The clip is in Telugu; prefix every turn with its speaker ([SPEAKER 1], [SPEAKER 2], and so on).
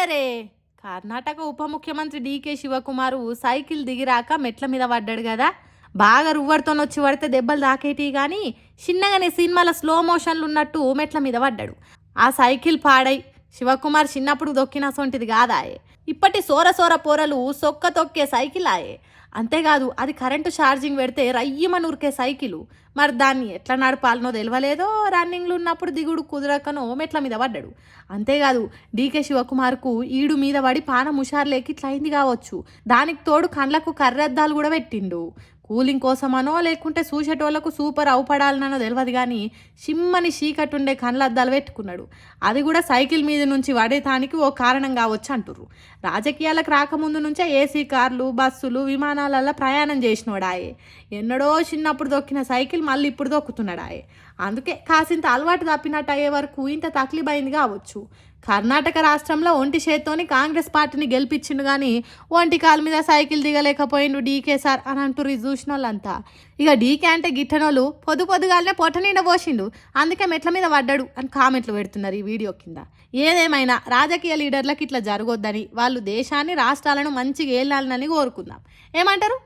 [SPEAKER 1] అరే కర్ణాటక ఉప ముఖ్యమంత్రి డీకే శివకుమారు సైకిల్ దిగిరాక మెట్ల మీద పడ్డాడు కదా. బాగా రువ్వడితో వచ్చి పడితే దెబ్బలు దాకేటి కానీ చిన్నగానే సినిమాల స్లో మోషన్లు ఉన్నట్టు మెట్ల మీద పడ్డాడు. ఆ సైకిల్ పాడై శివకుమార్ చిన్నప్పుడు దొక్కిన సొంటిది కాదాయే. ఇప్పటి సోర పోరలు సొక్క తొక్కే సైకిల్ ఆయే. అంతేకాదు అది కరెంటు ఛార్జింగ్ పెడితే రయ్యమని ఉరికే సైకిలు. మరి దాన్ని ఎట్లా నడపాలనో తెలియలేదో, రన్నింగ్లు ఉన్నప్పుడు దిగుడు కుదరకనో మెట్ల మీద పడ్డాడు. అంతేకాదు డీకే శివకుమార్కు ఈడు మీద పడి పానం హుషారులేకి ఇట్లా అయింది కావచ్చు. దానికి తోడు కండ్లకు కర్రద్దాలు కూడా పెట్టిండు. కూలింగ్ కోసమనో లేకుంటే చూసేటోళ్లకు సూపర్ అవుపడాలనో తెలియదు కానీ చిమ్మని చీకటుండే కండ్లద్దాలు పెట్టుకున్నాడు. అది కూడా సైకిల్ మీద నుంచి పడేటానికి ఓ కారణం కావచ్చు అంటుర్రు. రాజకీయాలకు రాకముందు నుంచే ఏసీ కార్లు, బస్సులు, విమానాలలో ప్రయాణం చేసినోడాయే. ఎన్నడో చిన్నప్పుడు దొక్కిన సైకిల్ మళ్ళీ ఇప్పుడు దొక్కుతున్నాడాయే. అందుకే కాసింత అలవాటు తప్పినట్టు అయ్యే వరకు ఇంత తక్లీఫ్ కావచ్చు. కర్ణాటక రాష్ట్రంలో ఒంటి చేత్తోని కాంగ్రెస్ పార్టీని గెలిపించిండు కానీ ఒంటి కాలు మీద సైకిల్ దిగలేకపోయిండు డీకే సార్ అని అంటుర్రు ఈ చూసిన వాళ్ళంతా. ఇక డీకే అంటే గిట్టనోళ్ళు పొద్దుగాలనే పొట్ట నిండా పోసిండు, అందుకే మెట్ల మీద పడ్డాడు అని కామెంట్లు పెడుతున్నారు ఈ వీడియో కింద. ఏదేమైనా రాజకీయ లీడర్లకు ఇట్లా జరగొద్దని, వాళ్ళు దేశాన్ని రాష్ట్రాలను మంచిగా ఏలాలని కోరుకుందాం. ఏమంటారు?